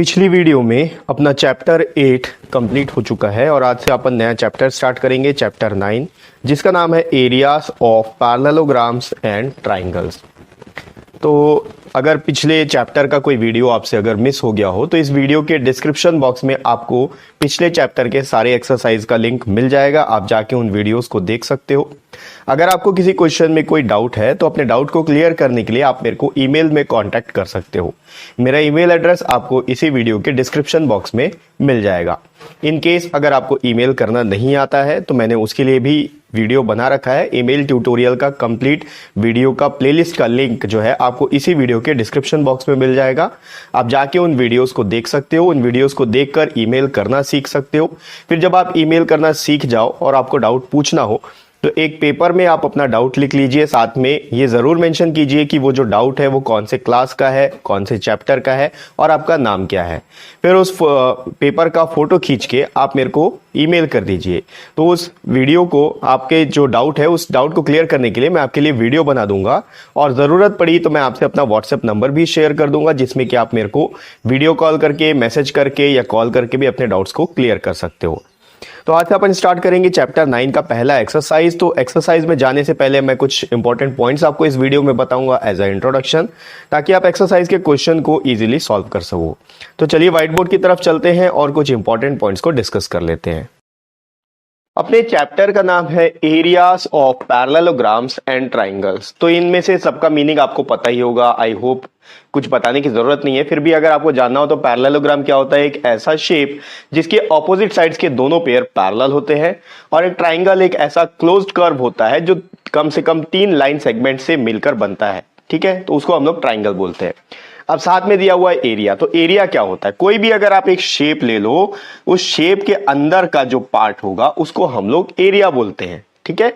पिछली वीडियो में अपना चैप्टर 8 कंप्लीट हो चुका है और आज से अपन नया चैप्टर स्टार्ट करेंगे, चैप्टर 9, जिसका नाम है areas of parallelograms and triangles. तो अगर पिछले चैप्टर का कोई वीडियो आपसे अगर मिस हो गया हो तो इस वीडियो के डिस्क्रिप्शन बॉक्स में आपको पिछले चैप्टर के सारे एक्सरसाइज का लिंक मिल जाएगा, आप जाके उन वीडियोस को देख सकते हो। अगर आपको किसी क्वेश्चन में कोई डाउट है तो अपने डाउट को क्लियर करने के लिए आप मेरे को ईमेल में कांटेक्ट कर सकते हो। मेरा ईमेल एड्रेस आपको इसी वीडियो के डिस्क्रिप्शन बॉक्स में मिल जाएगा। इन केस अगर आपको ईमेल करना नहीं आता है तो मैंने उसके लिए भी वीडियो बना रखा है। ईमेल ट्यूटोरियल का कंप्लीट वीडियो का प्लेलिस्ट का लिंक जो है आपको इसी वीडियो के डिस्क्रिप्शन बॉक्स में मिल जाएगा। आप जाके उन वीडियोस को देख सकते हो, उन वीडियोस को देखकर ईमेल करना सीख सकते हो। फिर जब आप ईमेल करना सीख जाओ और आपको डाउट पूछना हो तो एक पेपर में आप अपना डाउट लिख लीजिए, साथ में ये जरूर मेंशन कीजिए कि वो जो डाउट है वो कौन से क्लास का है, कौन से चैप्टर का है और आपका नाम क्या है। फिर उस पेपर का फोटो खींच के आप मेरे को ईमेल कर दीजिए। तो उस वीडियो को, आपके जो डाउट है उस डाउट को क्लियर करने के लिए मैं आपके लिए वीडियो बना दूंगा और ज़रूरत पड़ी तो मैं आपसे अपना व्हाट्सएप नंबर भी शेयर कर दूंगा, जिसमें कि आप मेरे को वीडियो कॉल करके, मैसेज करके या कॉल करके भी अपने डाउट्स को क्लियर कर सकते हो। तो आज से अपन स्टार्ट करेंगे चैप्टर 9 का पहला एक्सरसाइज। तो एक्सरसाइज में जाने से पहले मैं कुछ इंपॉर्टेंट पॉइंट्स आपको इस वीडियो में बताऊंगा एज अ इंट्रोडक्शन, ताकि आप एक्सरसाइज के क्वेश्चन को इजीली सॉल्व कर सको। तो चलिए व्हाइट बोर्ड की तरफ चलते हैं और कुछ इंपॉर्टेंट पॉइंट्स को डिस्कस कर लेते हैं। अपने चैप्टर का नाम है areas of parallelograms and triangles. तो इनमें से सबका मीनिंग आपको पता ही होगा, आई होप कुछ बताने की जरूरत नहीं है। फिर भी अगर आपको जानना हो तो पैरेललोग्राम क्या होता है, एक ऐसा शेप जिसके ऑपोजिट साइड्स के दोनों पेयर पैरेलल होते हैं, और एक ट्राइंगल एक ऐसा क्लोज्ड कर्व होता है जो कम से कम 3 लाइन सेगमेंट से मिलकर बनता है। ठीक है, तो उसको हम लोग ट्राइंगल बोलते हैं। अब साथ में दिया हुआ है एरिया। तो एरिया क्या होता है, कोई भी अगर आप एक शेप ले लो, उस शेप के अंदर का जो पार्ट होगा उसको हम लोग एरिया बोलते हैं। ठीक है,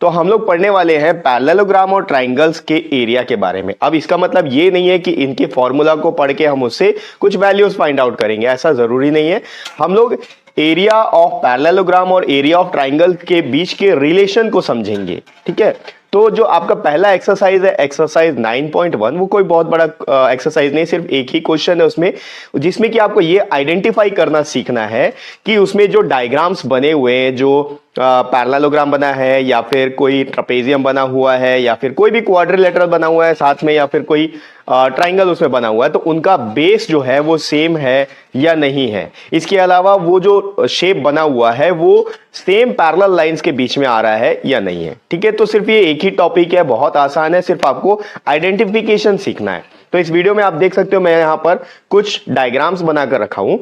तो हम लोग पढ़ने वाले हैं पैरेललोग्राम और ट्राइंगल्स के एरिया के बारे में। अब इसका मतलब ये नहीं है कि इनके फॉर्मूला को पढ़ के हम उससे कुछ वैल्यूज फाइंड आउट करेंगे, ऐसा जरूरी नहीं है। हम लोग एरिया ऑफ पैरेललोग्राम और एरिया ऑफ ट्राइंगल के बीच के रिलेशन को समझेंगे। ठीक है, तो जो आपका पहला एक्सरसाइज है, एक्सरसाइज 9.1, वो कोई बहुत बड़ा एक्सरसाइज नहीं, सिर्फ एक ही क्वेश्चन है उसमें, जिसमें कि आपको ये आइडेंटिफाई करना सीखना है कि उसमें जो डायग्राम्स बने हुए हैं, जो पैरेललोग्राम बना है या फिर कोई ट्रापेजियम बना हुआ है या फिर कोई भी क्वाड्रिलेटरल बना हुआ है साथ में, या फिर कोई ट्राइंगल उसमें बना हुआ है, तो उनका बेस जो है वो सेम है या नहीं है। इसके अलावा वो जो शेप बना हुआ है वो सेम पैरेलल लाइंस के बीच में आ रहा है या नहीं है। ठीक है, तो सिर्फ ये एक ही टॉपिक है, बहुत आसान है, सिर्फ आपको आइडेंटिफिकेशन सीखना है। तो इस वीडियो में आप देख सकते हो मैं यहां पर कुछ डायग्राम्स बनाकर रखा हूं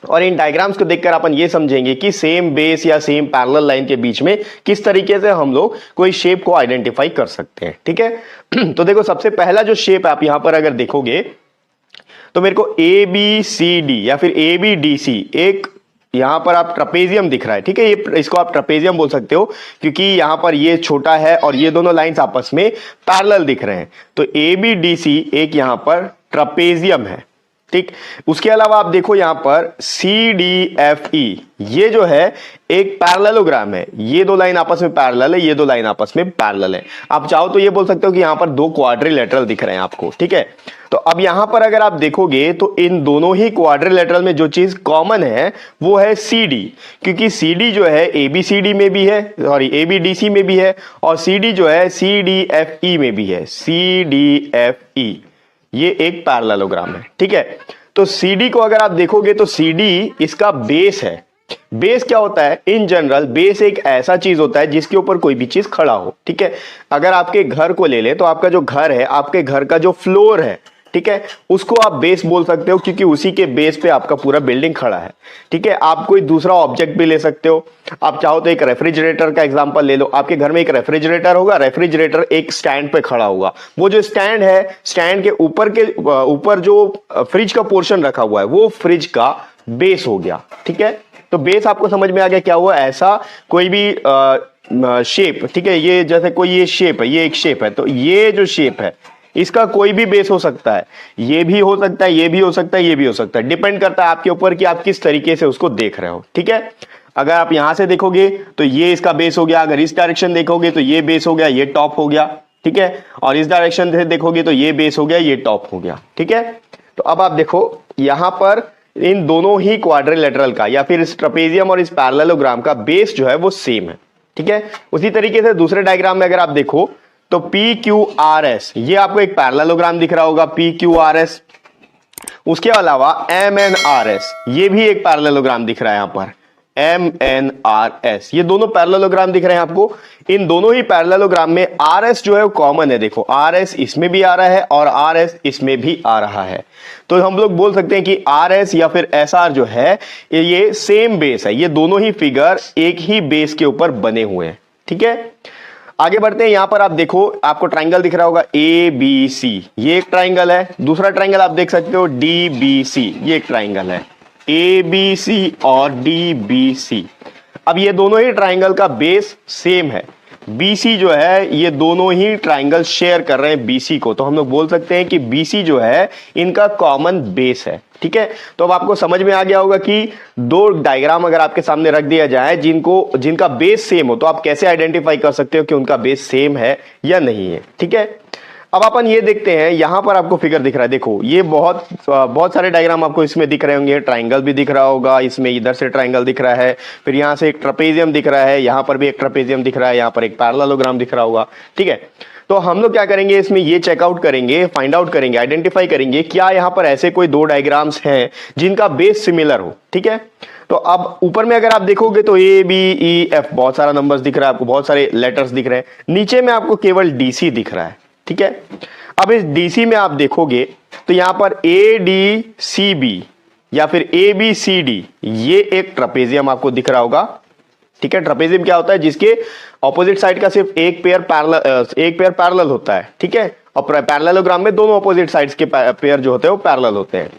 और इन डायग्राम्स को देखकर अपन ये समझेंगे कि सेम बेस या सेम पैरेलल लाइन के बीच में किस तरीके से हम लोग कोई शेप को आइडेंटिफाई कर सकते हैं। ठीक है, तो देखो सबसे पहला जो शेप आप यहां पर अगर देखोगे तो मेरे को ABCD या फिर ABDC एक यहां पर आप ट्रापेजियम दिख रहा है। ठीक है, ये इसको आप ट्रापेजियम बोल सकते हो क्योंकि यहां पर ये छोटा है और ये दोनों लाइंस आपस में पैरेलल दिख रहे हैं। तो ABDC एक यहां पर ट्रापेजियम है। ठीक, उसके अलावा आप देखो यहां पर CDFE ये जो है एक पैरेललोग्राम है। ये दो लाइन आपस में पैरेलल है, ये दो लाइन आपस में पैरेलल है। आप चाहो तो ये बोल सकते हो कि यहां पर 2 क्वाड्रिलेटरल दिख रहे हैं आपको। ठीक है, तो अब यहां पर अगर आप देखोगे तो इन दोनों ही क्वाड्रिलेटरल में जो चीज कॉमन है वो है CD, क्योंकि CD जो है ABCD में भी है, सॉरी ABDC में भी है, और CD जो है CDFE में भी है। CDFE ये एक पैरेललोग्राम है। ठीक है, तो CD को अगर आप देखोगे तो CD इसका बेस है। बेस क्या होता है, इन जनरल बेस एक ऐसा चीज होता है जिसके ऊपर कोई भी चीज खड़ा हो। ठीक है, अगर आपके घर को ले ले तो आपका जो घर है, आपके घर का जो फ्लोर है, ठीक है, उसको आप बेस बोल सकते हो क्योंकि उसी के बेस पे आपका पूरा बिल्डिंग खड़ा है। ठीक है, आप कोई दूसरा ऑब्जेक्ट भी ले सकते हो। आप चाहो तो एक रेफ्रिजरेटर का एग्जांपल ले लो। आपके घर में एक रेफ्रिजरेटर होगा, रेफ्रिजरेटर एक स्टैंड पे खड़ा होगा। वो जो स्टैंड है, स्टैंड के ऊपर जो फ्रिज का पोर्शन रखा हुआ है वो फ्रिज का बेस हो गया। ठीक है, तो बेस आपको समझ में आ गया क्या हुआ। ऐसा कोई भी शेप, ठीक है, ये जैसे कोई ये शेप है, ये एक शेप है, तो ये जो शेप है इसका कोई भी बेस हो सकता है। ये भी हो सकता है, ये भी हो सकता है, ये भी हो सकता है, डिपेंड करता है आपके ऊपर कि आप किस तरीके से उसको देख रहे हो। ठीक है, अगर आप यहां से देखोगे तो ये इसका बेस हो गया, अगर इस डायरेक्शन देखोगे तो ये बेस हो गया, ये टॉप हो गया। ठीक है, और इस डायरेक्शन से देखोगे तो ये बेस हो गया, ये टॉप हो गया। ठीक है, तो अब आप देखो यहां पर इन दोनों ही क्वाड्रिलेटरल का या फिर इस ट्रेपेजियम और इस पैरेललोग्राम का बेस जो है वो सेम है, ठीक है। उसी तरीके से दूसरे डायग्राम में अगर आप देखो तो पी क्यू आर एस, ये आपको एक पैरेललोग्राम दिख रहा होगा, पी क्यू आर एस। उसके अलावा एम एन आर एस, ये भी एक पैरेललोग्राम दिख रहा है यहां पर, एम एन आर एस, ये दोनों पैरेललोग्राम दिख रहे हैं आपको। इन दोनों ही पैरेललोग्राम में आर एस जो है वो कॉमन है, देखो आर एस इसमें भी आ रहा है और आर एस इसमें भी आ रहा है। तो हम लोग बोल सकते हैं कि आर एस या फिर एस आर जो है ये सेम बेस है, ये दोनों ही फिगर एक ही बेस के ऊपर बने हुए हैं, ठीक है। आगे बढ़ते हैं, यहां पर आप देखो आपको ट्राइंगल दिख रहा होगा ए बी सी, ये एक ट्राइंगल है। दूसरा ट्राइंगल आप देख सकते हो डी बी सी, ये एक ट्राइंगल है, ए बी सी और डी बी सी। अब ये दोनों ही ट्राइंगल का बेस सेम है, BC जो है ये दोनों ही ट्राइंगल शेयर कर रहे हैं BC को, तो हम लोग बोल सकते हैं कि BC जो है इनका कॉमन बेस है, ठीक है। तो अब आपको समझ में आ गया होगा कि दो डायग्राम अगर आपके सामने रख दिया जाए जिनका बेस सेम हो तो आप कैसे आइडेंटिफाई कर सकते हो कि उनका बेस सेम है या नहीं है, ठीक है। अब अपन ये देखते हैं, यहां पर आपको फिगर दिख रहा है, देखो ये बहुत सारे डायग्राम आपको इसमें दिख रहे होंगे, ट्राइंगल भी दिख रहा होगा, इसमें इधर से ट्राइंगल दिख रहा है, फिर यहां से एक ट्रेपेजियम दिख रहा है, यहां पर भी एक ट्रेपेजियम दिख रहा है, यहां पर एक पैरेललोग्राम दिख रहा होगा, ठीक है। तो हम लोग क्या करेंगे इसमें, ये चेकआउट करेंगे, फाइंड आउट करेंगे, आइडेंटिफाई करेंगे क्या यहां पर ऐसे कोई दो डायग्राम्स हैं जिनका बेस सिमिलर हो, ठीक है। तो अब ऊपर में अगर आप देखोगे तो ए बी ई एफ बहुत सारा नंबर्स दिख रहा है आपको, बहुत सारे लेटर्स दिख रहे हैं, नीचे में आपको केवल डीसी दिख रहा है, ठीक है। अब इस डीसी में आप देखोगे तो यहां पर ए डी सी बी या फिर ए बी सी डी, ये एक ट्रेपेजियम आपको दिख रहा होगा, ठीक है। ट्रेपेजियम क्या होता है, जिसके ऑपोजिट साइड का सिर्फ एक पेयर पैरेलल होता है, ठीक है। और पैरेललोग्राम में दोनों ऑपोजिट साइड्स के पेयर जो होते हैं वो पैरेलल होते हैं।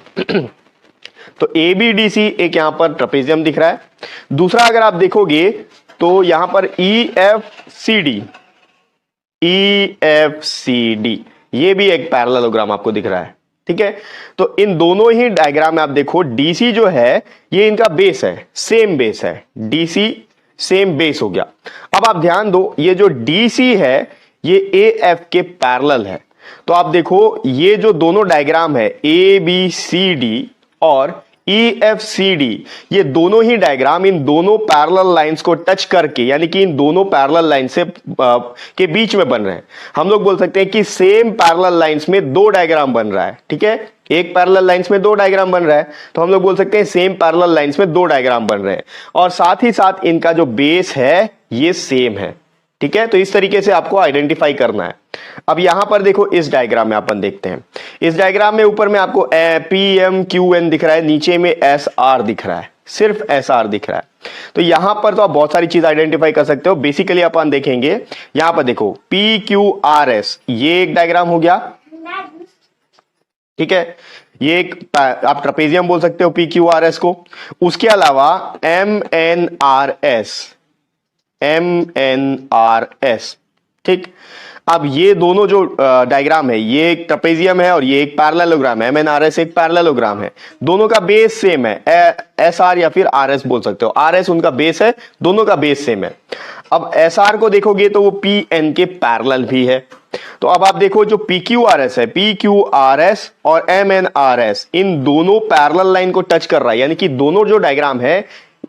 तो ए बी डी सी एक यहां पर ट्रेपेजियम दिख रहा है। दूसरा अगर आप देखोगे तो यहां पर ई एफ सी डी, ये भी एक पैरेललोग्राम आपको दिख रहा है, ठीक है। तो इन दोनों ही डायग्राम में आप देखो डीसी जो है ये इनका बेस है, सेम बेस है, डीसी सेम बेस हो गया। अब आप ध्यान दो, ये जो डीसी है ये ए एफ के पैरेलल है। तो आप देखो ये जो दोनों डायग्राम है ए बी सी डी और EFCD, ये दोनों ही डायग्राम इन दोनों पैरेलल लाइंस को टच करके, यानी कि इन दोनों पैरेलल लाइन से के बीच में बन रहे हैं। हम लोग बोल सकते हैं कि सेम पैरेलल लाइंस में दो डायग्राम बन रहा है, ठीक है। एक पैरेलल लाइंस में दो डायग्राम बन रहा है तो हम लोग बोल सकते हैं सेम पैरेलल लाइंस में दो डायग्राम बन रहे हैं, और साथ ही साथ इनका जो बेस है ये सेम है, ठीक है। तो इस तरीके से आपको आइडेंटिफाई करना है। अब यहां पर देखो इस डायग्राम में अपन देखते हैं, इस डायग्राम में ऊपर में आपको पी एम क्यू एन दिख रहा है, नीचे में एस आर दिख रहा है, सिर्फ एस आर दिख रहा है। तो यहां पर तो आप बहुत सारी चीज आइडेंटिफाई कर सकते हो। बेसिकली अपन देखेंगे यहां पर देखो पी क्यू आर एस, ये एक डायग्राम हो गया, ठीक है। ये एक आप ट्रेपेजियम बोल सकते हो पी क्यू आर एस को। उसके अलावा एम एन आर एस, ठीक। अब ये दोनों जो डायग्राम है, ये एक ट्रेपेजियम है और ये एक पैरेललोग्राम है, MNRS एक पैरेललोग्राम है, दोनों का बेस सेम है, SR या फिर RS बोल सकते हो, RS उनका बेस है, दोनों का बेस सेम है। अब SR को देखोगे तो वो PN के पैरेलल भी है। तो अब आप देखो जो PQRS है, PQRS और MNRS इन दोनों पैरेलल लाइन को टच कर रहा है, यानी कि दोनों जो डायग्राम है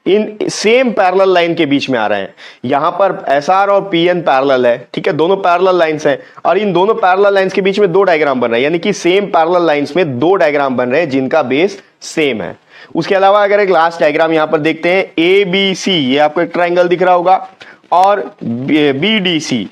इन सेम पैरेलल लाइन के बीच में आ रहे हैं। यहां पर SR और PN पैरेलल है, ठीक है, दोनों पैरेलल लाइंस हैं, और इन दोनों पैरेलल लाइंस के बीच में दो डायग्राम बन रहे हैं, यानी कि सेम पैरेलल लाइंस में दो डायग्राम बन रहे हैं जिनका बेस सेम है। उसके अलावा अगर एक लास्ट डायग्राम यहां पर देखते हैं ABC, ये आपको एक ट्राइंगल दिख रहा होगा, और DBC,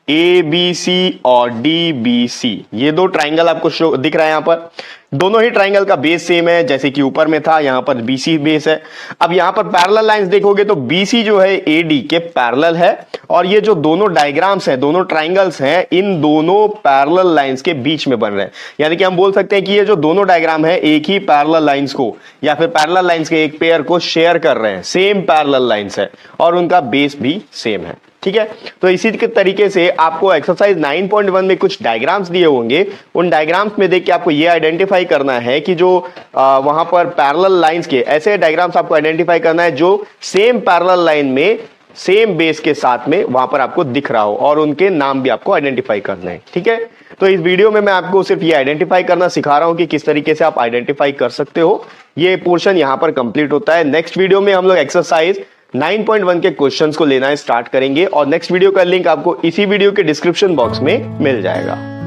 ABC और DBC, ये दो ट्राइंगल आपको दिख रहा है। यहां पर दोनों ही ट्राइंगल का बेस सेम है, जैसे कि ऊपर में था, यहां पर BC बेस है। अब यहां पर पैरेलल लाइंस देखोगे तो BC जो है AD के पैरेलल है, और ये जो दोनों डायग्राम्स हैं, दोनों ट्राइंगल्स हैं, इन दोनों पैरेलल लाइंस के बीच में बन रहे हैं। यानी कि हम बोल सकते हैं कि ये जो दोनों डायग्राम है एक ही पैरेलल लाइंस को या फिर पैरेलल लाइंस के एक पेयर को शेयर कर रहे हैं, सेम पैरेलल लाइंस है और उनका बेस भी सेम है, ठीक है। तो इसी के तरीके से आपको एक्सरसाइज 9.1 में कुछ डायग्राम्स दिए होंगे, उन डायग्राम्स में देख के आपको ये आइडेंटिफाई करना है कि जो वहां पर पैरेलल लाइंस के ऐसे डायग्राम्स आपको आइडेंटिफाई करना है जो सेम पैरेलल लाइन में सेम बेस के साथ में वहां पर आपको दिख रहा हो और उनके नाम भी आपको आइडेंटिफाई करना है। ठीक है, तो इस वीडियो में मैं आपको सिर्फ ये आइडेंटिफाई करना सिखा रहा हूं कि किस तरीके से आप आइडेंटिफाई कर सकते हो। ये पोर्शन यहां पर कंप्लीट होता है। नेक्स्ट वीडियो में हम लोग एक्सरसाइज 9.1 के क्वेश्चंस को लेना स्टार्ट करेंगे और नेक्स्ट वीडियो का लिंक आपको इसी वीडियो के डिस्क्रिप्शन बॉक्स में मिल जाएगा।